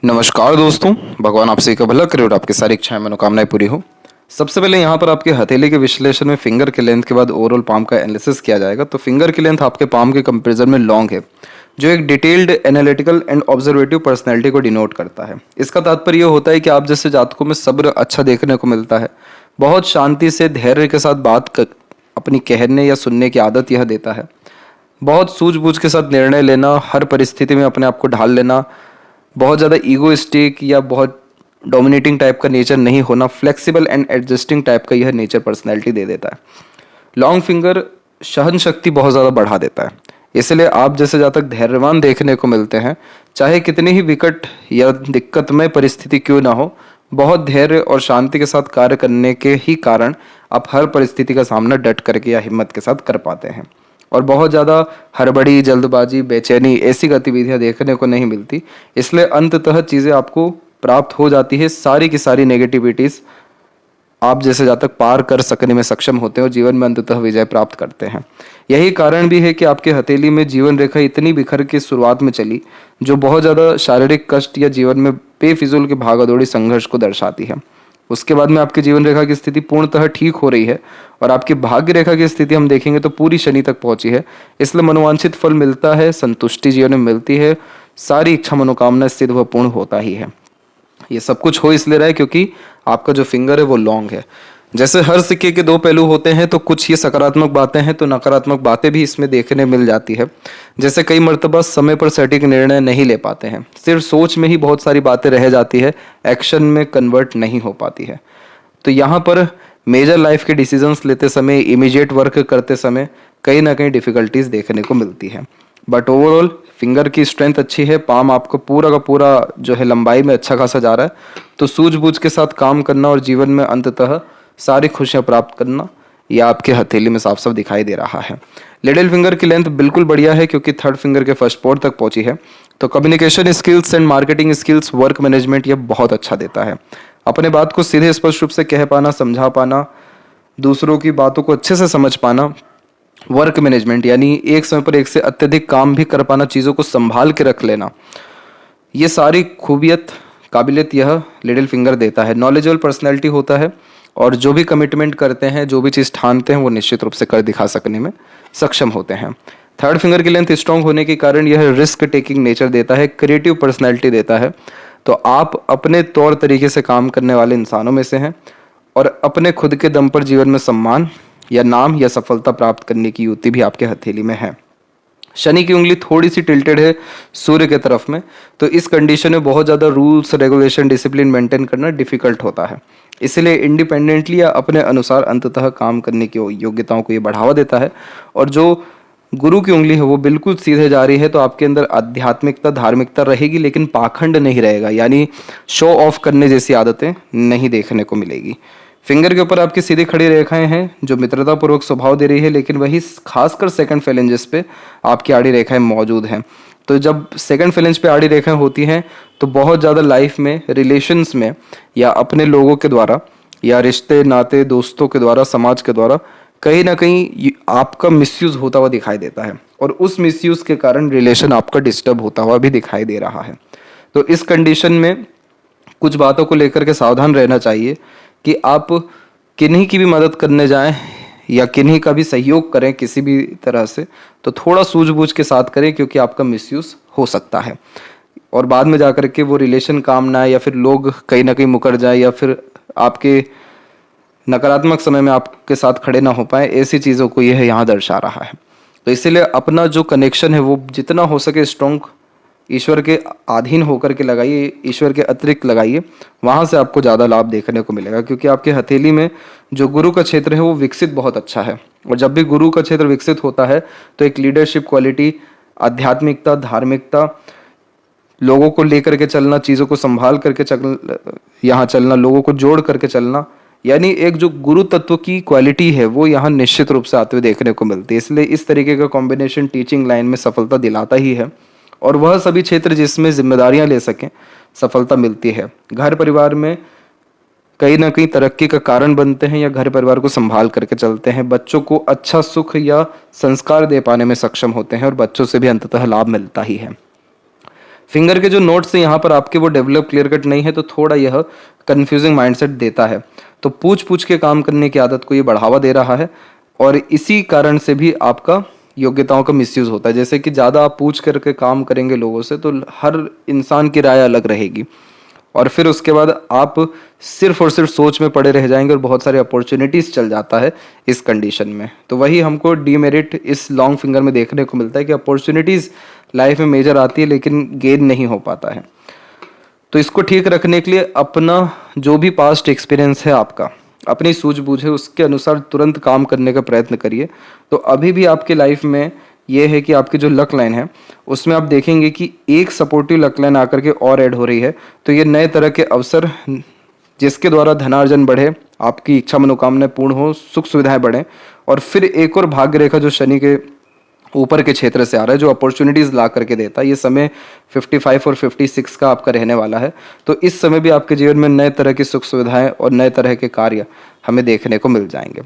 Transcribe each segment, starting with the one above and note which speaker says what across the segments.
Speaker 1: नमस्कार दोस्तों। भगवान आपसे का भला करे और आपकी सारी इच्छाएं मनोकामनाएं पूरी हो। सबसे पहले यहाँ पर आपके हथेली के विश्लेषण में फिंगर के लेंथ के बाद ओवरऑल पाम का एनालिसिस किया जाएगा। तो फिंगर की लेंथ आपके पाम के कंपैरिजन में लॉन्ग है, जो एक डिटेल्ड एनालिटिकल एंड ऑब्जर्वेटिव पर्सनैलिटी को डिनोट करता है। इसका तात्पर्य यह होता है कि आप जैसे जातकों में सब्र अच्छा देखने को मिलता है, बहुत शांति से धैर्य के साथ अपनी कहने या सुनने की आदत यह देता है, बहुत सूझबूझ के साथ निर्णय लेना, हर परिस्थिति में अपने आप को ढाल लेना, बहुत ज़्यादा ईगोइस्टिक या बहुत डोमिनेटिंग टाइप का नेचर नहीं होना, फ्लेक्सिबल एंड एडजस्टिंग टाइप का यह नेचर पर्सनैलिटी दे देता है। लॉन्ग फिंगर सहन शक्ति बहुत ज़्यादा बढ़ा देता है, इसलिए आप जैसे जातक धैर्यवान देखने को मिलते हैं, चाहे कितनी ही विकट या दिक्कतमय परिस्थिति क्यों ना हो, बहुत धैर्य और शांति के साथ कार्य करने के ही कारण आप हर परिस्थिति का सामना डट करके या हिम्मत के साथ कर पाते हैं। और बहुत ज़्यादा हड़बड़ी, जल्दबाजी, बेचैनी ऐसी गतिविधियां देखने को नहीं मिलती, इसलिए अंततः चीज़ें आपको प्राप्त हो जाती है। सारी की सारी नेगेटिविटीज़ आप जैसे जातक पार कर सकने में सक्षम होते हैं और जीवन में अंततः विजय प्राप्त करते हैं। यही कारण भी है कि आपके हथेली में जीवन रेखा इतनी बिखर के शुरुआत में चली, जो बहुत ज़्यादा शारीरिक कष्ट या जीवन में बेफिजूल के भागादौड़ी संघर्ष को दर्शाती है। उसके बाद में आपकी जीवन रेखा की स्थिति पूर्णतः ठीक हो रही है और आपकी भाग्य रेखा की स्थिति हम देखेंगे तो पूरी शनि तक पहुंची है। इसलिए मनोवांछित फल मिलता है, संतुष्टि जीवन में मिलती है, सारी इच्छा मनोकामना स्थित व पूर्ण होता ही है। ये सब कुछ हो इसलिए रहा है क्योंकि आपका जो फिंगर है वो लॉन्ग है। जैसे हर सिक्के के दो पहलू होते हैं, तो कुछ ये सकारात्मक बातें हैं तो नकारात्मक बातें भी इसमें देखने मिल जाती है। जैसे कई मर्तबा समय पर सटीक निर्णय नहीं ले पाते हैं, सिर्फ सोच में ही बहुत सारी बातें रह जाती है, एक्शन में कन्वर्ट नहीं हो पाती है। तो यहाँ पर मेजर लाइफ के डिसीजंस लेते समय, इमीडिएट वर्क करते समय कहीं ना कहीं डिफिकल्टीज देखने को मिलती है। बट ओवरऑल फिंगर की स्ट्रेंथ अच्छी है, पाम आपका पूरा का पूरा जो है लंबाई में अच्छा खासा जा रहा है। तो सूझबूझ के साथ काम करना और जीवन में अंततः सारी खुशियां प्राप्त करना, यह आपके हथेली में साफ साफ दिखाई दे रहा है। लिटिल फिंगर की लेंथ बिल्कुल बढ़िया है क्योंकि थर्ड फिंगर के फर्स्ट पोर्ट तक पहुंची है। तो communication skills and marketing skills, work management यह बहुत अच्छा देता है। अपने बात को सीधे स्पष्ट रूप से कह पाना, समझा पाना, दूसरों की बातों को अच्छे से समझ पाना, वर्क मैनेजमेंट यानी एक समय पर एक से अत्यधिक काम भी कर पाना, चीज़ों को संभाल के रख लेना, ये सारी खूबियत काबिलियत यह लिटिल फिंगर देता है। नॉलेजेबल पर्सनैलिटी होता है और जो भी कमिटमेंट करते हैं, जो भी चीज़ ठानते हैं, वो निश्चित रूप से कर दिखा सकने में सक्षम होते हैं। थर्ड फिंगर की लेंथ स्ट्रांग होने के कारण यह रिस्क टेकिंग नेचर देता है, क्रिएटिव पर्सनैलिटी देता है। तो आप अपने तौर तरीके से काम करने वाले इंसानों में से हैं और अपने खुद के दम पर जीवन में सम्मान या नाम या सफलता प्राप्त करने की युक्ति भी आपके हथेली में है। शनि की उंगली थोड़ी सी टिल्टेड है सूर्य के तरफ में, तो इस कंडीशन में बहुत ज़्यादा रूल्स, रेगुलेशन, डिसिप्लिन मेंटेन करना डिफिकल्ट होता है। इसलिए इंडिपेंडेंटली या अपने अनुसार अंततः काम करने की योग्यताओं को ये बढ़ावा देता है। और जो गुरु की उंगली है वो बिल्कुल सीधे जा रही है, तो आपके अंदर आध्यात्मिकता, धार्मिकता रहेगी, लेकिन पाखंड नहीं रहेगा, यानी शो ऑफ करने जैसी आदतें नहीं देखने को मिलेगी। फिंगर के ऊपर आपकी सीधी खड़ी रेखाएं हैं जो मित्रतापूर्वक स्वभाव दे रही है, लेकिन वही खासकर सेकंड फेलेंजेस पे आपकी आड़ी रेखाएं मौजूद हैं। तो जब सेकंड फेलेंज पे आड़ी रेखाएं होती हैं तो बहुत ज़्यादा लाइफ में, रिलेशंस में या अपने लोगों के द्वारा या रिश्ते नाते, दोस्तों के द्वारा, समाज के द्वारा कहीं ना कहीं आपका मिसयूज होता हुआ दिखाई देता है और उस मिसयूज के कारण रिलेशन आपका डिस्टर्ब होता हुआ भी दिखाई दे रहा है। तो इस कंडीशन में कुछ बातों को लेकर के सावधान रहना चाहिए कि आप किन्हीं की भी मदद करने जाएं या किन्हीं का भी सहयोग करें किसी भी तरह से, तो थोड़ा सूझबूझ के साथ करें, क्योंकि आपका मिसयूज हो सकता है और बाद में जाकर के वो रिलेशन काम ना आए या फिर लोग कहीं ना कहीं मुकर जाए या फिर आपके नकारात्मक समय में आपके साथ खड़े ना हो पाए। ऐसी चीज़ों को यह यहाँ दर्शा रहा है। तो इसीलिए अपना जो कनेक्शन है वो जितना हो सके स्ट्रॉन्ग ईश्वर के अधीन होकर के लगाइए, ईश्वर के अतिरिक्त लगाइए, वहाँ से आपको ज़्यादा लाभ देखने को मिलेगा। क्योंकि आपके हथेली में जो गुरु का क्षेत्र है वो विकसित बहुत अच्छा है और जब भी गुरु का क्षेत्र विकसित होता है तो एक लीडरशिप क्वालिटी, आध्यात्मिकता, धार्मिकता, लोगों को लेकर के चलना, चीज़ों को संभाल करके यहाँ चलना, लोगों को जोड़ करके चलना, यानी एक जो गुरु तत्व की क्वालिटी है वो यहाँ निश्चित रूप से आते हुए देखने को मिलती है। इसलिए इस तरीके का कॉम्बिनेशन टीचिंग लाइन में सफलता दिलाता ही है और वह सभी क्षेत्र जिसमें जिम्मेदारियां ले सकें, सफलता मिलती है। घर परिवार में कहीं ना कहीं तरक्की का कारण बनते हैं या घर परिवार को संभाल करके चलते हैं, बच्चों को अच्छा सुख या संस्कार दे पाने में सक्षम होते हैं और बच्चों से भी अंततः लाभ मिलता ही है। फिंगर के जो नोट्स हैं यहाँ पर आपके वो डेवलप क्लियर कट नहीं है, तो थोड़ा यह कंफ्यूजिंग माइंडसेट देता है। तो पूछ पूछ के काम करने की आदत को ये बढ़ावा दे रहा है, और इसी कारण से भी आपका योग्यताओं का मिसयूज होता है। जैसे कि ज़्यादा आप पूछ करके काम करेंगे लोगों से, तो हर इंसान की राय अलग रहेगी, और फिर उसके बाद आप सिर्फ और सिर्फ सोच में पड़े रह जाएंगे, और बहुत सारे अपॉर्चुनिटीज़ चल जाता है इस कंडीशन में। तो वही हमको डीमेरिट इस लॉन्ग फिंगर में देखने को मिलता है कि अपॉर्चुनिटीज़ लाइफ में मेजर आती है लेकिन गेन नहीं हो पाता है। तो इसको ठीक रखने के लिए अपना जो भी पास्ट एक्सपीरियंस है, आपका अपनी सूझबूझ है, उसके अनुसार तुरंत काम करने का प्रयत्न करिए। तो अभी भी आपके लाइफ में ये है कि आपकी जो लक लाइन है उसमें आप देखेंगे कि एक सपोर्टिव लक लाइन आकर के और ऐड हो रही है। तो ये नए तरह के अवसर जिसके द्वारा धनार्जन बढ़े, आपकी इच्छा मनोकामनाएं पूर्ण हो, सुख सुविधाएं बढ़े, और फिर एक और भाग्य रेखा जो शनि के ऊपर के क्षेत्र से आ रहा है, जो अपॉर्चुनिटीज ला करके देता है। ये समय 55 और 56 का आपका रहने वाला है। तो इस समय भी आपके जीवन में नए तरह की सुख सुविधाएं और नए तरह के कार्य हमें देखने को मिल जाएंगे।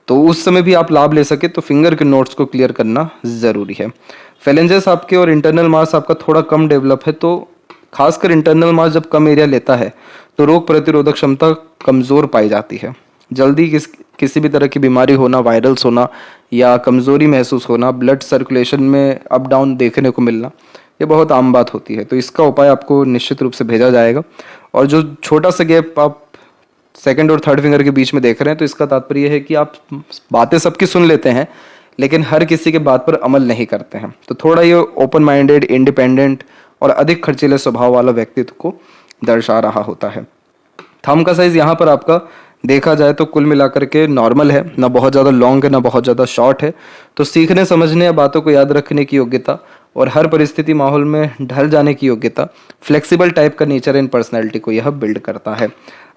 Speaker 1: तो उस समय भी आप लाभ ले सके तो फिंगर के नोट्स को क्लियर करना ज़रूरी है। फेलेंजेस आपके और इंटरनल मास आपका थोड़ा कम डेवलप है, तो खासकर इंटरनल मास जब कम एरिया लेता है तो रोग प्रतिरोधक क्षमता कमज़ोर पाई जाती है। जल्दी किसी भी तरह की बीमारी होना, वायरल्स होना या कमज़ोरी महसूस होना, ब्लड सर्कुलेशन में अप डाउन देखने को मिलना, ये बहुत आम बात होती है। तो इसका उपाय आपको निश्चित रूप से भेजा जाएगा। और जो छोटा सा गैप आप सेकंड और थर्ड फिंगर के बीच में देख रहे हैं, तो इसका तात्पर्य है कि आप बातें सबकी सुन लेते हैं लेकिन हर किसी के बात पर अमल नहीं करते हैं। तो थोड़ा ये ओपन माइंडेड, इंडिपेंडेंट और अधिक खर्चीले स्वभाव वाला व्यक्तित्व को दर्शा रहा होता है। थंब का साइज यहाँ पर आपका देखा जाए तो कुल मिलाकर के नॉर्मल है, ना बहुत ज़्यादा लॉन्ग है ना बहुत ज़्यादा शॉर्ट है। तो सीखने समझने या बातों को याद रखने की योग्यता और हर परिस्थिति माहौल में ढल जाने की योग्यता, फ्लेक्सिबल टाइप का नेचर इन पर्सनैलिटी को यह बिल्ड करता है।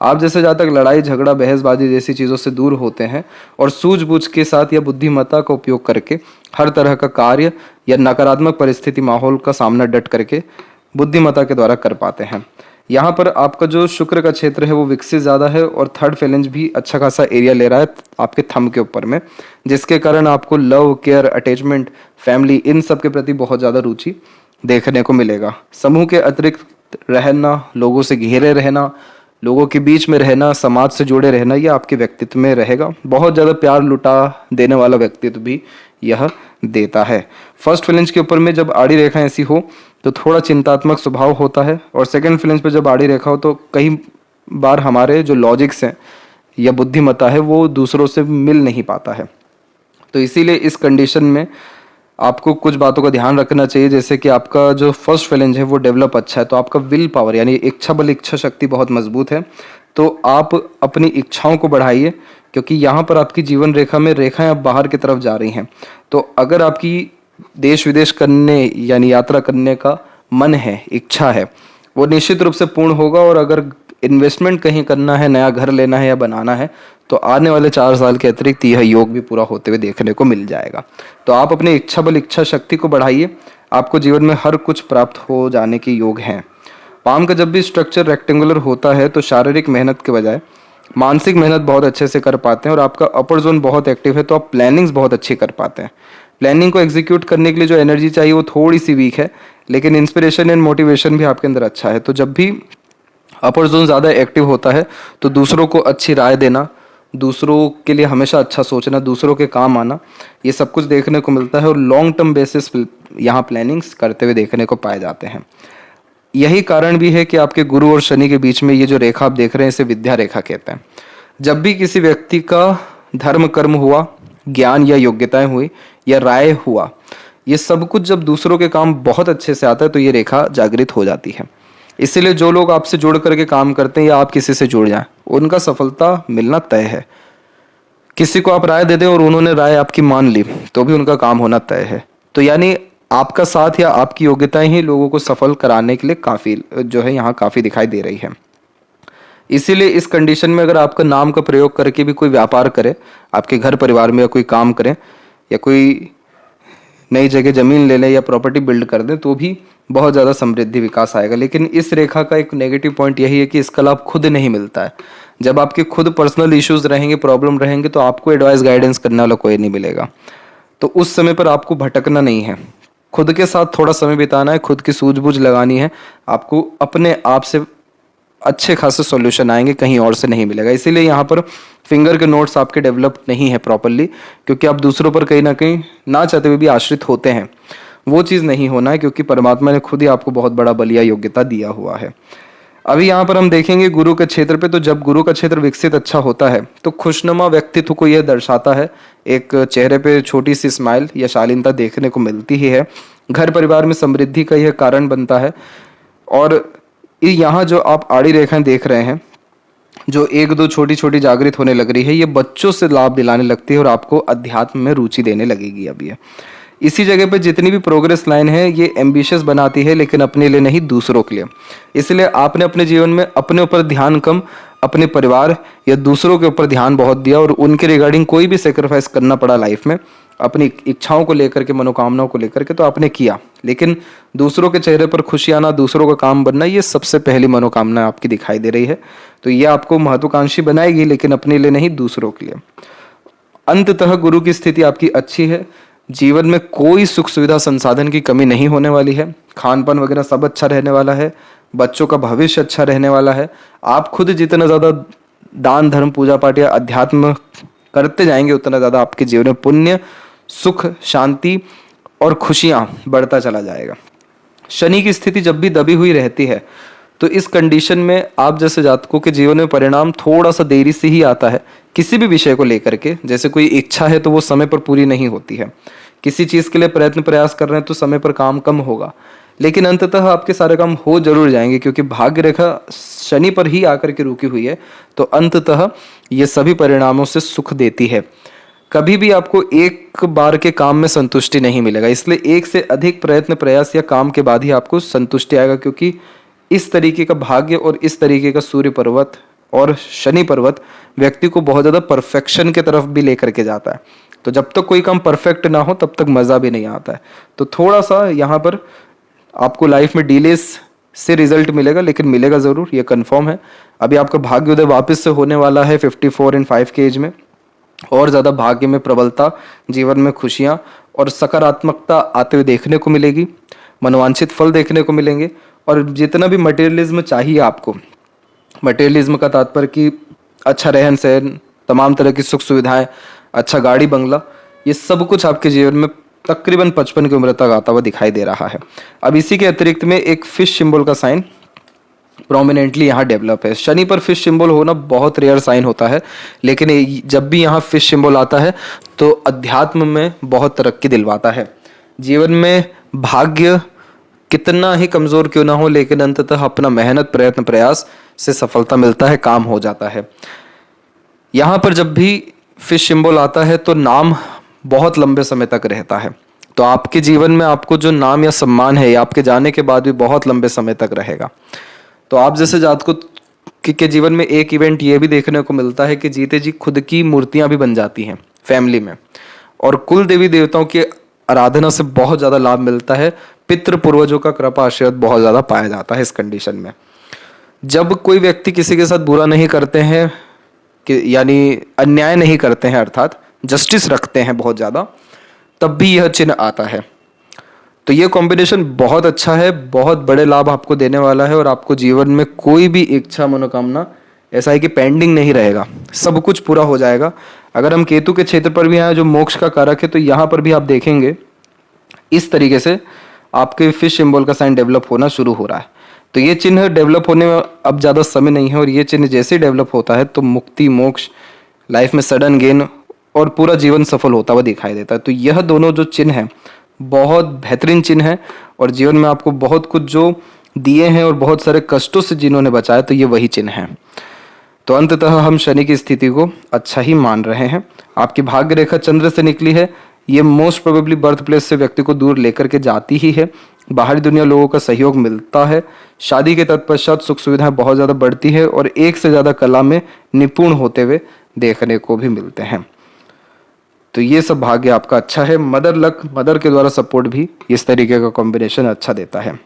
Speaker 1: आप जैसे जहाँ तक लड़ाई झगड़ा बहसबाजी जैसी चीज़ों से दूर होते हैं और सूझबूझ के साथ या बुद्धिमत्ता का उपयोग करके हर तरह का कार्य या नकारात्मक परिस्थिति माहौल का सामना डट करके बुद्धिमत्ता के द्वारा कर पाते हैं। यहाँ पर आपका जो शुक्र का क्षेत्र है वो विकसित ज़्यादा है और थर्ड फेलेंज भी अच्छा खासा एरिया ले रहा है आपके थंब के ऊपर में, जिसके कारण आपको लव, केयर, अटैचमेंट, फैमिली, इन सब के प्रति बहुत ज़्यादा रुचि देखने को मिलेगा। समूह के अतिरिक्त रहना, लोगों से घिरे रहना, लोगों के बीच में रहना, समाज से जुड़े रहना, यह आपके व्यक्तित्व में रहेगा। बहुत ज़्यादा प्यार लुटा देने वाला व्यक्तित्व भी यह देता है। फर्स्ट फ्लेंज के ऊपर में जब आड़ी रेखा ऐसी हो तो थोड़ा चिंतात्मक स्वभाव होता है, और सेकंड फ्लेंज पे जब आड़ी रेखा हो तो कई बार हमारे जो लॉजिक्स हैं या बुद्धिमत्ता है वो दूसरों से मिल नहीं पाता है। तो इसीलिए इस कंडीशन में आपको कुछ बातों का ध्यान रखना चाहिए। जैसे कि आपका जो फर्स्ट फेलेंज है वो डेवलप अच्छा है, तो आपका विल पावर यानी इच्छा बल, इच्छा शक्ति बहुत मजबूत है। तो आप अपनी इच्छाओं को बढ़ाइए, क्योंकि यहाँ पर आपकी जीवन रेखा में रेखाएं अब बाहर की तरफ जा रही हैं। तो अगर आपकी देश विदेश करने यानी यात्रा करने का मन है, इच्छा है, वो निश्चित रूप से पूर्ण होगा। और अगर इन्वेस्टमेंट कहीं करना है, नया घर लेना है या बनाना है, तो आने वाले 4 साल के अतिरिक्त यह योग भी पूरा होते हुए देखने को मिल जाएगा। तो आप अपनी इच्छा बल, इच्छा शक्ति को बढ़ाइए, आपको जीवन में हर कुछ प्राप्त हो जाने के योग हैं। पाम का जब भी स्ट्रक्चर रेक्टेंगुलर होता है तो शारीरिक मेहनत के बजाय मानसिक मेहनत बहुत अच्छे से कर पाते हैं, और आपका अपर जोन बहुत एक्टिव है तो आप प्लानिंग्स बहुत अच्छी कर पाते हैं। प्लानिंग को एग्जीक्यूट करने के लिए जो एनर्जी चाहिए वो थोड़ी सी वीक है, लेकिन इंस्पिरेशन एंड मोटिवेशन भी आपके अंदर अच्छा है। तो जब भी अपर जोन ज़्यादा एक्टिव होता है तो दूसरों को अच्छी राय देना, दूसरों के लिए हमेशा अच्छा सोचना, दूसरों के काम आना, ये सब कुछ देखने को मिलता है। और लॉन्ग टर्म बेसिस यहाँ प्लानिंग्स करते हुए देखने को पाए जाते हैं। यही कारण भी है कि आपके गुरु और शनि के बीच में ये जो रेखा आप देख रहे हैं इसे विद्या रेखा कहते हैं। जब भी किसी व्यक्ति का धर्म कर्म हुआ, ज्ञान या योग्यताएं हुई या राय हुआ, ये सब कुछ जब दूसरों के काम बहुत अच्छे से आता है तो ये रेखा जागृत हो जाती है। इसीलिए जो लोग आपसे जुड़ करके काम करते हैं या आप किसी से जुड़ जाएं, उनका सफलता मिलना तय है। किसी को आप राय दे दें और उन्होंने राय आपकी मान ली तो भी उनका काम होना तय है। तो यानी आपका साथ या आपकी योग्यताएं ही लोगों को सफल कराने के लिए काफ़ी जो है यहाँ काफ़ी दिखाई दे रही है। इसीलिए इस कंडीशन में अगर आपका नाम का प्रयोग करके भी कोई व्यापार करे, आपके घर परिवार में या कोई काम करें या कोई नई जगह ज़मीन ले लें या प्रॉपर्टी बिल्ड कर दें, तो भी बहुत ज़्यादा समृद्धि विकास आएगा। लेकिन इस रेखा का एक नेगेटिव पॉइंट यही है कि इसका लाभ खुद नहीं मिलता है। जब आपके खुद पर्सनल इश्यूज रहेंगे, प्रॉब्लम रहेंगे, तो आपको एडवाइस गाइडेंस करने वाला कोई नहीं मिलेगा। तो उस समय पर आपको भटकना नहीं है, खुद के साथ थोड़ा समय बिताना है, खुद की सूझबूझ लगानी है, आपको अपने आप से अच्छे खासे सॉल्यूशन आएंगे, कहीं और से नहीं मिलेगा। इसीलिए यहाँ पर फिंगर के नोट्स आपके डेवलप नहीं है प्रॉपरली, क्योंकि आप दूसरों पर कहीं ना कहीं ना चाहते हुए भी आश्रित होते हैं। वो चीज़ नहीं होना है, क्योंकि परमात्मा ने खुद ही आपको बहुत बड़ा बलिया योग्यता दिया हुआ है। अभी यहाँ पर हम देखेंगे गुरु के क्षेत्र पे, तो जब गुरु का क्षेत्र विकसित अच्छा होता है तो खुशनुमा व्यक्तित्व को यह दर्शाता है। एक चेहरे पे छोटी सी स्माइल या शालीनता देखने को मिलती ही है। घर परिवार में समृद्धि का यह कारण बनता है। और यहाँ जो आप आड़ी रेखाएं देख रहे हैं, जो एक दो छोटी छोटी जागृत होने लग रही है, ये बच्चों से लाभ दिलाने लगती है और आपको अध्यात्म में रुचि देने लगेगी। अब ये इसी जगह पे जितनी भी प्रोग्रेस लाइन है ये एम्बिशियस बनाती है, लेकिन अपने लिए नहीं, दूसरों के लिए। इसलिए आपने अपने जीवन में अपने ऊपर ध्यान कम, अपने परिवार या दूसरों के ऊपर ध्यान बहुत दिया और उनके रिगार्डिंग कोई भी सेक्रीफाइस करना पड़ा लाइफ में, अपनी इच्छाओं को लेकर के, मनोकामनाओं को लेकर के, तो आपने किया। लेकिन दूसरों के चेहरे पर खुशी आना, दूसरों का काम बनना, ये सबसे पहली मनोकामना आपकी दिखाई दे रही है। तो ये आपको महत्वाकांक्षी बनाएगी, लेकिन अपने लिए नहीं, दूसरों के लिए। अंततः गुरु की स्थिति आपकी अच्छी है। जीवन में कोई सुख सुविधा संसाधन की कमी नहीं होने वाली है। खान पान वगैरह सब अच्छा रहने वाला है। बच्चों का भविष्य अच्छा रहने वाला है। आप खुद जितना ज़्यादा दान धर्म पूजा पाठ या अध्यात्म करते जाएंगे, उतना ज़्यादा आपके जीवन में पुण्य, सुख, शांति और खुशियाँ बढ़ता चला जाएगा। शनि की स्थिति जब भी दबी हुई रहती है, तो इस कंडीशन में आप जैसे जातकों के जीवन में परिणाम थोड़ा सा देरी से ही आता है। किसी भी विषय को लेकर के, जैसे कोई इच्छा है तो वो समय पर पूरी नहीं होती है। किसी चीज़ के लिए प्रयत्न प्रयास कर रहे हैं तो समय पर काम कम होगा, लेकिन अंततः आपके सारे काम हो जरूर जाएंगे, क्योंकि भाग्य रेखा शनि पर ही आकर के रुकी हुई है। तो अंततः ये सभी परिणामों से सुख देती है। कभी भी आपको एक बार के काम में संतुष्टि नहीं मिलेगा, इसलिए एक से अधिक प्रयत्न प्रयास या काम के बाद ही आपको संतुष्टि आएगा, क्योंकि इस तरीके का भाग्य और इस तरीके का सूर्य पर्वत और शनि पर्वत व्यक्ति को बहुत ज़्यादा परफेक्शन की तरफ भी लेकर के जाता है। तो जब तक कोई काम परफेक्ट ना हो तब तक मज़ा भी नहीं आता है। तो थोड़ा सा यहाँ पर आपको लाइफ में डिलेस से रिजल्ट मिलेगा, लेकिन मिलेगा ज़रूर, ये कंफर्म है। अभी आपका भाग्योदय वापस से होने वाला है 54 इन 5 के एज में। और ज़्यादा भाग्य में प्रबलता, जीवन में खुशियाँ और सकारात्मकता आते हुए देखने को मिलेगी। मनोवांछित फल देखने को मिलेंगे। और जितना भी मटेरियलिज्म चाहिए आपको, मटेरियलिज्म का तात्पर्य कि अच्छा रहन सहन, तमाम तरह की सुख सुविधाएं, अच्छा गाड़ी बंगला, ये सब कुछ आपके जीवन में तकरीबन 55 की उम्र तक आता हुआ दिखाई दे रहा है। अब इसी के अतिरिक्त में एक फिश सिंबल का साइन प्रोमिनेंटली यहाँ डेवलप है। शनि पर फिश सिंबल होना बहुत रेयर साइन होता है, लेकिन जब भी यहाँ फिश सिंबल आता है तो अध्यात्म में बहुत तरक्की दिलवाता है। जीवन में भाग्य कितना ही कमजोर क्यों ना हो, लेकिन अंततः अपना मेहनत प्रयत्न प्रयास से सफलता मिलता है, काम हो जाता है। यहाँ पर जब भी फिश सिंबल आता है तो नाम बहुत लंबे समय तक रहता है। तो आपके जीवन में आपको जो नाम या सम्मान है, आपके जाने के बाद भी बहुत लंबे समय तक रहेगा। तो आप जैसे जातकों के जीवन में एक इवेंट ये भी देखने को मिलता है कि जीते जी खुद की मूर्तियां भी बन जाती हैं फैमिली में, और कुल देवी देवताओं की आराधना से बहुत ज़्यादा लाभ मिलता है। पितृ पूर्वजों का कृपा आशीर्वाद बहुत ज़्यादा पाया जाता है इस कंडीशन में। जब कोई व्यक्ति किसी के साथ बुरा नहीं करते हैं, कि यानी अन्याय नहीं करते हैं, अर्थात जस्टिस रखते हैं बहुत ज़्यादा, तब भी यह चिन्ह आता है। तो ये कॉम्बिनेशन बहुत अच्छा है, बहुत बड़े लाभ आपको देने वाला है, और आपको जीवन में कोई भी इच्छा मनोकामना ऐसा है कि पेंडिंग नहीं रहेगा, सब कुछ पूरा हो जाएगा। अगर हम केतु के क्षेत्र पर भी आए जो मोक्ष का कारक है, तो यहाँ पर भी आप देखेंगे इस तरीके से आपके फिश सिंबल का साइन डेवलप होना शुरू हो रहा है। तो ये चिन्ह डेवलप होने में अब ज़्यादा समय नहीं है, और ये चिन्ह जैसे ही डेवलप होता है तो मुक्ति, मोक्ष, लाइफ में सडन गेन और पूरा जीवन सफल होता हुआ दिखाई देता है। तो यह दोनों जो चिन्ह हैं बहुत बेहतरीन चिन्ह है, और जीवन में आपको बहुत कुछ जो दिए हैं और बहुत सारे कष्टों से जिन्होंने बचाया, तो ये वही चिन्ह हैं। तो अंततः हम शनि की स्थिति को अच्छा ही मान रहे हैं। आपकी भाग्य रेखा चंद्र से निकली है, ये मोस्ट प्रोबेबली बर्थ प्लेस से व्यक्ति को दूर लेकर के जाती ही है। बाहरी दुनिया लोगों का सहयोग मिलता है। शादी के तत्पश्चात सुख सुविधाएं बहुत ज़्यादा बढ़ती है, और एक से ज़्यादा कला में निपुण होते हुए देखने को भी मिलते हैं। तो ये सब भाग्य आपका अच्छा है। मदर लक, मदर के द्वारा सपोर्ट भी इस तरीके का कॉम्बिनेशन अच्छा देता है।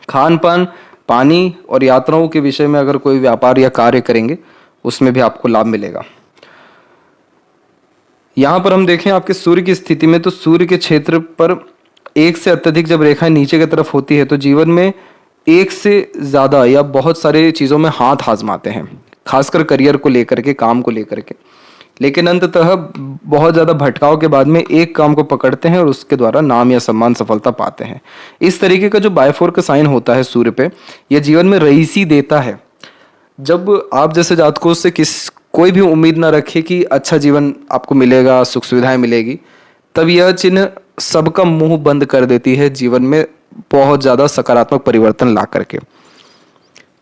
Speaker 1: खान पान, पानी और यात्राओं के विषय में अगर कोई व्यापार या कार्य करेंगे उसमें भी आपको लाभ मिलेगा। यहाँ पर हम देखें आपके सूर्य की स्थिति में, तो सूर्य के क्षेत्र पर एक से अत्यधिक जब रेखाएं नीचे की तरफ होती है तो जीवन में एक से ज़्यादा या बहुत सारी चीज़ों में हाथ आजमाते हैं, खासकर करियर को लेकर के, काम को लेकर के। लेकिन अंततः बहुत ज़्यादा भटकाव के बाद में एक काम को पकड़ते हैं और उसके द्वारा नाम या सम्मान, सफलता पाते हैं। इस तरीके का जो बायफोर का साइन होता है सूर्य पे, यह जीवन में रईसी देता है। जब आप जैसे जातकों से कोई भी उम्मीद ना रखे कि अच्छा जीवन आपको मिलेगा, सुख सुविधाएं मिलेगी, तब यह चिन्ह सबका मुंह बंद कर देती है जीवन में बहुत ज़्यादा सकारात्मक परिवर्तन ला करके।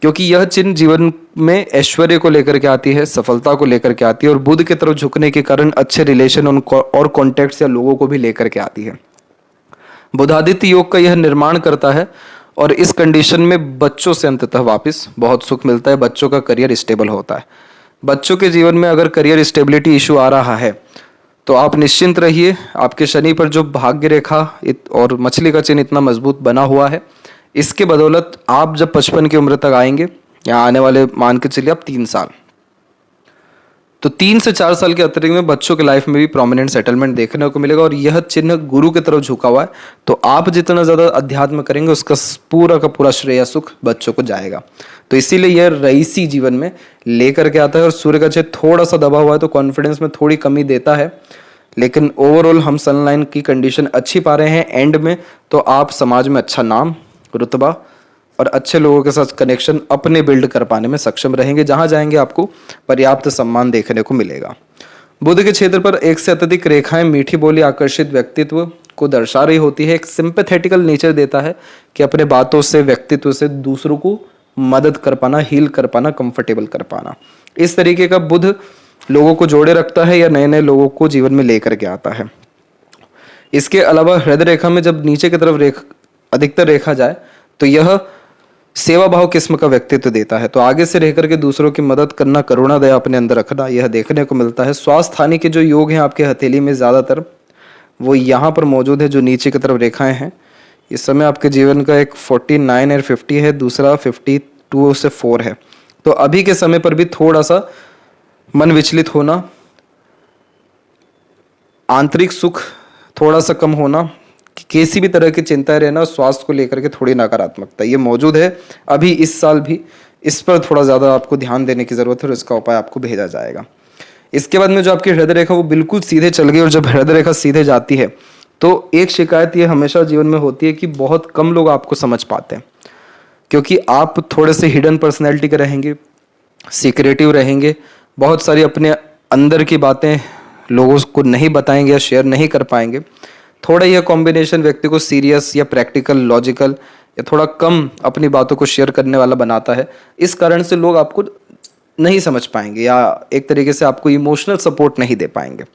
Speaker 1: क्योंकि यह चिन्ह जीवन में ऐश्वर्य को लेकर के आती है, सफलता को लेकर के आती है, और बुध की तरफ झुकने के कारण अच्छे रिलेशन और कॉन्टेक्ट्स या लोगों को भी लेकर के आती है। बुधादित्य योग का यह निर्माण करता है और इस कंडीशन में बच्चों से अंततः वापस बहुत सुख मिलता है, बच्चों का करियर स्टेबल होता है। बच्चों के जीवन में अगर करियर स्टेबिलिटी इशू आ रहा है तो आप निश्चिंत रहिए, आपके शनि पर जो भाग्य रेखा और मछली का चिन्ह इतना मजबूत बना हुआ है, इसके बदौलत आप जब 55 की उम्र तक आएंगे, या आने वाले मान के चलिए आप 3 साल, तो 3 से 4 साल के अतिरिक्त में बच्चों के लाइफ में भी प्रोमिनेंट सेटलमेंट देखने को मिलेगा। और यह चिन्ह गुरु की तरफ झुका हुआ है, तो आप जितना ज़्यादा अध्यात्म करेंगे उसका पूरा का पूरा श्रेय सुख बच्चों को जाएगा। तो इसीलिए यह रईसी जीवन में लेकर के आता है। और सूर्य का चिन्ह थोड़ा सा दबा हुआ है तो कॉन्फिडेंस में थोड़ी कमी देता है, लेकिन ओवरऑल हम सनलाइन की कंडीशन अच्छी पा रहे हैं एंड में, तो आप समाज में अच्छा नाम, रुतबा और अच्छे लोगों के साथ कनेक्शन अपने बिल्ड कर पाने में सक्षम रहेंगे। जहां जाएंगे आपको पर्याप्त सम्मान देखने को मिलेगा। बुध के क्षेत्र पर एक से अत्यधिक रेखाएं मीठी बोली, आकर्षित व्यक्तित्व को दर्शा रही होती है। एक सिंपैथेटिकल नेचर देता है कि अपने बातों से, व्यक्तित्व से दूसरों को मदद कर पाना, हील कर पाना, कंफर्टेबल कर पाना। इस तरीके का बुध लोगों को जोड़े रखता है या नए नए लोगों को जीवन में लेकर के आता है। इसके अलावा हृदय रेखा में जब नीचे की तरफ अधिकतर रेखा जाए तो यह सेवा भाव किस्म का व्यक्तित्व देता है। तो आगे से रह करके दूसरों की मदद करना, करुणा दया अपने अंदर रखना, यह देखने को मिलता है। स्वास्थ्य हानि के जो योग हैं आपके हथेली में ज़्यादातर वो यहाँ पर मौजूद है, जो नीचे की तरफ रेखाएं हैं। इस समय आपके जीवन का एक 49 और 50 है, दूसरा 52 से 4 है। तो अभी के समय पर भी थोड़ा सा मन विचलित होना, आंतरिक सुख थोड़ा सा कम होना, किसी भी तरह की चिंता रहना, स्वास्थ्य को लेकर के थोड़ी नकारात्मकता ये मौजूद है अभी इस साल भी। इस पर थोड़ा ज़्यादा आपको ध्यान देने की ज़रूरत है और इसका उपाय आपको भेजा जाएगा। इसके बाद में जो आपकी हृदय रेखा वो बिल्कुल सीधे चल गई, और जब हृदय रेखा सीधे जाती है तो एक शिकायत ये हमेशा जीवन में होती है कि बहुत कम लोग आपको समझ पाते हैं, क्योंकि आप थोड़े से हिडन पर्सनैलिटी के रहेंगे, सीक्रेटिव रहेंगे, बहुत सारी अपने अंदर की बातें लोगों को नहीं बताएंगे या शेयर नहीं कर पाएंगे। थोड़ा यह कॉम्बिनेशन व्यक्ति को सीरियस या प्रैक्टिकल, लॉजिकल या थोड़ा कम अपनी बातों को शेयर करने वाला बनाता है। इस कारण से लोग आपको नहीं समझ पाएंगे या एक तरीके से आपको इमोशनल सपोर्ट नहीं दे पाएंगे,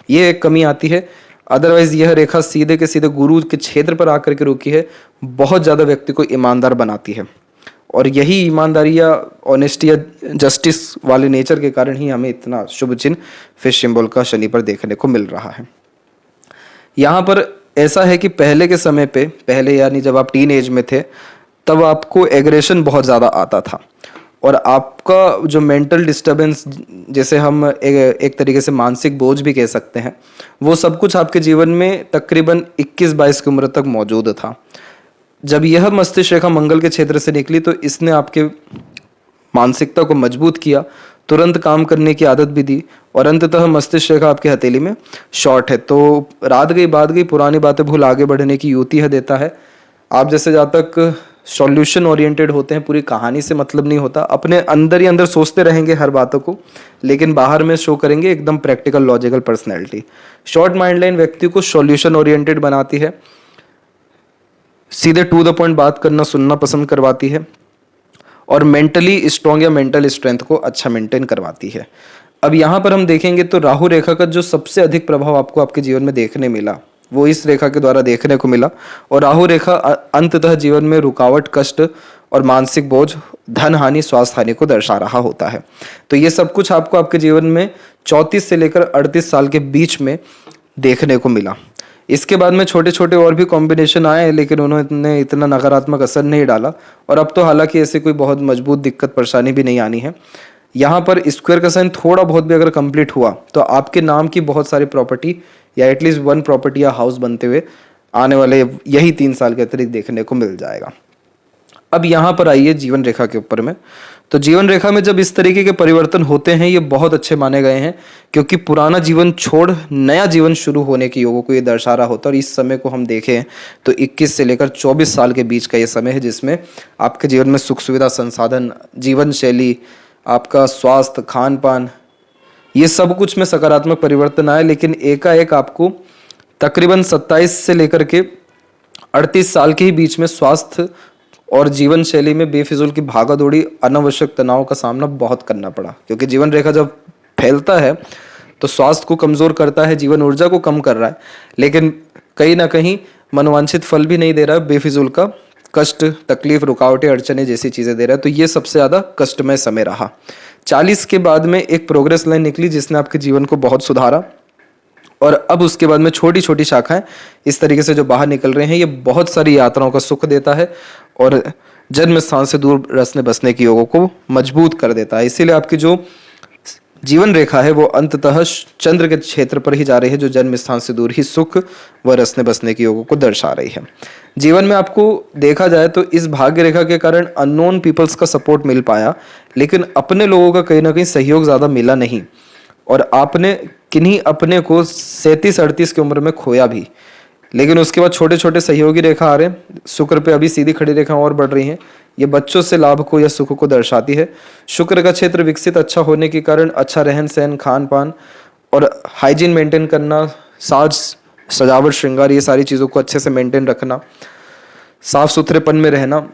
Speaker 1: ये एक कमी आती है। अदरवाइज यह रेखा सीधे के सीधे गुरु के क्षेत्र पर आकर के रुकी है, बहुत ज़्यादा व्यक्ति को ईमानदार बनाती है। और यही ईमानदारी या ऑनेस्टी या जस्टिस वाले नेचर के कारण ही हमें इतना शुभ चिन्ह फिश सिंबल का शनि पर देखने को मिल रहा है। यहाँ पर ऐसा है कि पहले के समय पे, पहले यानी जब आप टीन एज में थे, तब आपको एग्रेशन बहुत ज़्यादा आता था और आपका जो मेंटल डिस्टर्बेंस, जैसे हम एक तरीके से मानसिक बोझ भी कह सकते हैं, वो सब कुछ आपके जीवन में तकरीबन 21-22 की उम्र तक मौजूद था। जब यह मस्तिष्क रेखा मंगल के क्षेत्र से निकली तो इसने आपके मानसिकता को मजबूत किया, तुरंत काम करने की आदत भी दी, और अंततः मस्तिष्क रेखा आपके हथेली में शॉर्ट है। तो रात गई बात गई, पुरानी बातें भूल आगे बढ़ने की युति है देता है। आप जैसे जातक सॉल्यूशन ओरिएंटेड होते हैं, पूरी कहानी से मतलब नहीं होता, अपने अंदर ही अंदर सोचते रहेंगे हर बातों को, लेकिन बाहर में शो करेंगे एकदम practical, logical personality. Short mind line व्यक्ति को सॉल्यूशन ओरिएंटेड बनाती है, सीधे टू द पॉइंट बात करना, सुनना पसंद करवाती है, और मेंटली स्ट्रॉन्ग या मेंटल स्ट्रेंथ को अच्छा मेंटेन करवाती है। अब यहाँ पर हम देखेंगे तो राहु रेखा का जो सबसे अधिक प्रभाव आपको आपके जीवन में देखने मिला वो इस रेखा के द्वारा देखने को मिला। और राहु रेखा अंततः जीवन में रुकावट, कष्ट और मानसिक बोझ, धन हानि, स्वास्थ्य हानि को दर्शा रहा होता है। तो ये सब कुछ आपको आपके जीवन में 34 से लेकर 38 साल के बीच में देखने को मिला। इसके बाद में छोटे छोटे और भी कॉम्बिनेशन आए, लेकिन उन्होंने इतना नकारात्मक असर नहीं डाला, और अब तो हालांकि ऐसे कोई बहुत मजबूत दिक्कत परेशानी भी नहीं आनी है। यहाँ पर स्क्वायर का साइन थोड़ा बहुत भी अगर कंप्लीट हुआ तो आपके नाम की बहुत सारी प्रॉपर्टी या एटलीस्ट वन प्रॉपर्टी या हाउस बनते हुए आने वाले यही 3 साल के अतिरिक्त देखने को मिल जाएगा। अब यहाँ पर आइए जीवन रेखा के ऊपर में। तो जीवन रेखा में जब इस तरीके के परिवर्तन होते हैं ये बहुत अच्छे माने गए हैं, क्योंकि पुराना जीवन छोड़ नया जीवन शुरू होने के योगों को ये दर्शा रहा होता है। और इस समय को हम देखें तो 21 से लेकर 24 साल के बीच का ये समय है, जिसमें आपके जीवन में सुख सुविधा, संसाधन, जीवन शैली, आपका स्वास्थ्य, खान पान, ये सब कुछ में सकारात्मक परिवर्तन आए। लेकिन एकाएक आपको तकरीबन 27 से लेकर के 38 साल के ही बीच में स्वास्थ्य और जीवन शैली में बेफिजूल की भागा दौड़ी, अनावश्यक तनाव का सामना बहुत करना पड़ा। क्योंकि जीवन रेखा जब फैलता है तो स्वास्थ्य को कमजोर करता है, जीवन ऊर्जा को कम कर रहा है, लेकिन कहीं ना कहीं मनोवांछित फल भी नहीं दे रहा है, बेफिजूल का कष्ट, तकलीफ, रुकावटें, अड़चने जैसी चीजें दे रहा है। तो ये सबसे ज्यादा कष्टमय समय रहा। 40 के बाद में एक प्रोग्रेस लाइन निकली जिसने आपके जीवन को बहुत सुधारा, और अब उसके बाद में छोटी छोटी शाखाएं इस तरीके से जो बाहर निकल रहे हैं, ये बहुत सारी यात्राओं का सुख देता है और जन्म स्थान से दूर रसने बसने की योगों को मजबूत कर देता है। इसीलिए आपकी जो जीवन रेखा है वो अंततः चंद्र के क्षेत्र पर ही जा रही है, जो जन्म स्थान से दूर ही सुख व रसने बसने की योगों को दर्शा रही है। जीवन में आपको देखा जाए तो इस भाग्य रेखा के कारण अननोन पीपल्स का सपोर्ट मिल पाया, लेकिन अपने लोगों का कहीं ना कहीं सहयोग ज्यादा मिला नहीं, और आपने किन्हीं अपने को 37-38 की उम्र में खोया भी। लेकिन उसके बाद छोटे छोटे सहयोगी रेखा आ रहे हैं। शुक्र पे अभी सीधी खड़ी रेखा और बढ़ रही हैं, ये बच्चों से लाभ को या सुख को दर्शाती है। शुक्र का क्षेत्र विकसित अच्छा होने के कारण अच्छा रहन सहन, खान पान और हाइजीन मेंटेन करना, साज सजावट, श्रृंगार, ये सारी चीज़ों को अच्छे से मेंटेन रखना, साफ सुथरेपन में रहना,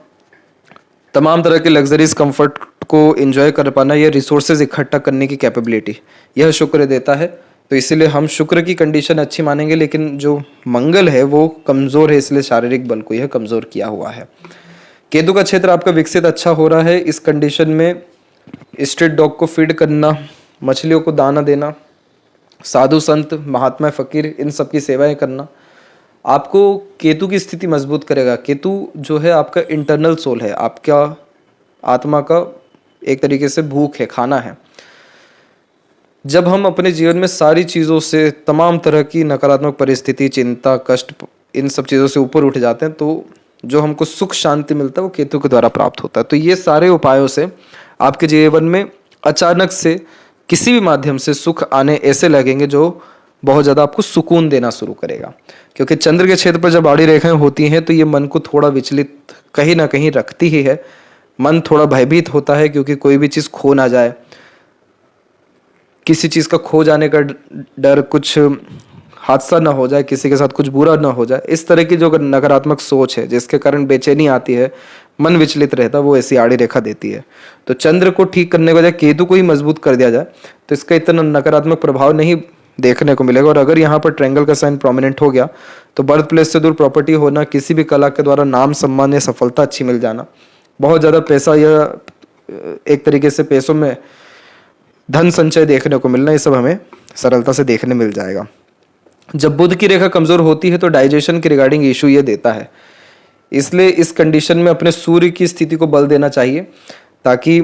Speaker 1: तमाम तरह के लग्जरीज कंफर्ट को एंजॉय कर पाना, ये रिसोर्सेज इकट्ठा करने की कैपेबिलिटी यह शुक्र देता है। तो इसीलिए हम शुक्र की कंडीशन अच्छी मानेंगे, लेकिन जो मंगल है वो कमज़ोर है, इसलिए शारीरिक बल को यह कमज़ोर किया हुआ है। केतु का क्षेत्र आपका विकसित अच्छा हो रहा है। इस कंडीशन में स्ट्रीट डॉग को फीड करना, मछलियों को दाना देना, साधु संत, महात्मा, फकीर, इन सब की सेवाएं करना आपको केतु की स्थिति मजबूत करेगा। केतु जो है आपका इंटरनल सोल है, आपका आत्मा का एक तरीके से भूख है, खाना है। जब हम अपने जीवन में सारी चीज़ों से, तमाम तरह की नकारात्मक परिस्थिति, चिंता, कष्ट, इन सब चीज़ों से ऊपर उठ जाते हैं, तो जो हमको सुख शांति मिलता है वो केतु के द्वारा प्राप्त होता है। तो ये सारे उपायों से आपके जीवन में अचानक से किसी भी माध्यम से सुख आने ऐसे लगेंगे जो बहुत ज़्यादा आपको सुकून देना शुरू करेगा। क्योंकि चंद्र के क्षेत्र पर जब आड़ी रेखाएं होती हैं तो ये मन को थोड़ा विचलित कहीं ना कहीं रखती ही है। मन थोड़ा भयभीत होता है, क्योंकि कोई भी चीज़ खो ना जाए, किसी चीज़ का खो जाने का डर, कुछ हादसा ना हो जाए, किसी के साथ कुछ बुरा ना हो जाए, इस तरह की जो नकारात्मक सोच है जिसके कारण बेचैनी आती है, मन विचलित रहता है, वो ऐसी आड़ी रेखा देती है। तो चंद्र को ठीक करने के बजाय केतु को ही मजबूत कर दिया जाए तो इसका इतना नकारात्मक प्रभाव नहीं देखने को मिलेगा। और अगर यहाँ पर ट्रायंगल का साइन प्रोमिनेंट हो गया तो बर्थ प्लेस से दूर प्रॉपर्टी होना, किसी भी कला के द्वारा नाम सम्मान या सफलता अच्छी मिल जाना, बहुत ज़्यादा पैसा या एक तरीके से पैसों में धन संचय देखने को मिलना, ये सब हमें सरलता से देखने मिल जाएगा। जब बुध की रेखा कमजोर होती है तो डाइजेशन के रिगार्डिंग इशू ये देता है। इसलिए इस कंडीशन में अपने सूर्य की स्थिति को बल देना चाहिए, ताकि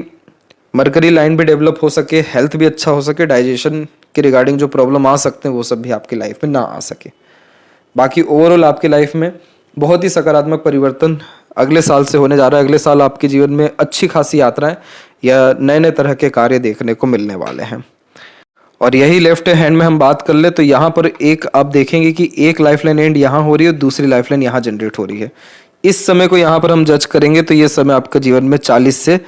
Speaker 1: मरकरी लाइन भी डेवलप हो सके, हेल्थ भी अच्छा हो सके, डाइजेशन के रिगार्डिंग जो प्रॉब्लम आ सकते हैं वो सब भी आपकी लाइफ में ना आ सके। बाकी ओवरऑल आपकी लाइफ में बहुत ही सकारात्मक परिवर्तन अगले साल से होने जा रहा है। अगले साल आपके जीवन में अच्छी खासी यात्राएं या नए नए तरह के कार्य देखने को मिलने वाले हैं। और यही लेफ्ट हैंड में हम बात कर ले तो यहाँ पर एक आप देखेंगे कि एक लाइफलाइन एंड यहाँ हो रही है और दूसरी लाइफलाइन यहाँ जनरेट हो रही है। इस समय को यहाँ पर हम जज करेंगे तो ये समय आपके जीवन में 40 से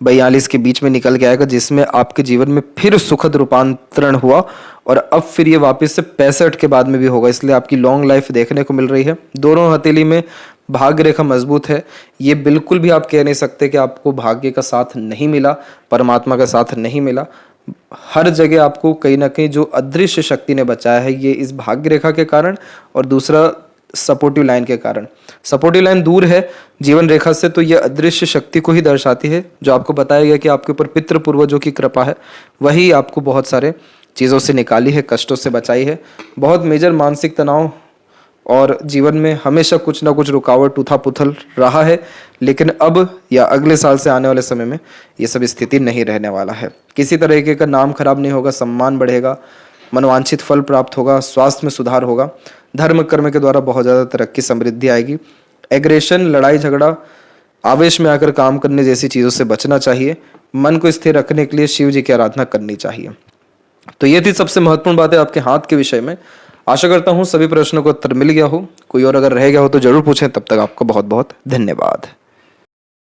Speaker 1: 42 के बीच में निकल के आएगा, जिसमें आपके जीवन में फिर सुखद रूपांतरण हुआ और अब फिर ये वापस से 65 के बाद में भी होगा। इसलिए आपकी लॉन्ग लाइफ देखने को मिल रही है। दोनों हथेली में भाग्य रेखा मजबूत है। ये बिल्कुल भी आप कह नहीं सकते कि आपको भाग्य का साथ नहीं मिला, परमात्मा का साथ नहीं मिला। हर जगह आपको कहीं ना कहीं जो अदृश्य शक्ति ने बचाया है, ये इस भाग्य रेखा के कारण और दूसरा सपोर्टिव लाइन के कारण। सपोर्टिव लाइन दूर है जीवन रेखा से, तो यह अदृश्य शक्ति को ही दर्शाती है, जो आपको बताया गया कि आपके ऊपर पितृ पूर्वजों की कृपा है, वही आपको बहुत सारे चीज़ों से निकाली है, कष्टों से बचाई है। बहुत मेजर मानसिक तनाव और जीवन में हमेशा कुछ ना कुछ रुकावट, उथल पुथल रहा है, लेकिन अब या अगले साल से आने वाले समय में ये सब स्थिति नहीं रहने वाला है। किसी तरीके का नाम खराब नहीं होगा, सम्मान बढ़ेगा, मनोवांछित फल प्राप्त होगा, स्वास्थ्य में सुधार होगा। धर्म कर्म के द्वारा बहुत ज़्यादा तरक्की समृद्धि आएगी। एग्रेशन, लड़ाई झगड़ा, आवेश में आकर काम करने जैसी चीज़ों से बचना चाहिए। मन को स्थिर रखने के लिए शिव जी की आराधना करनी चाहिए। तो ये थी सबसे महत्वपूर्ण बातें आपके हाथ के विषय में। आशा करता हूँ सभी प्रश्नों का उत्तर मिल गया हो। कोई और अगर रह गया हो तो जरूर पूछें। तब तक आपका बहुत बहुत धन्यवाद।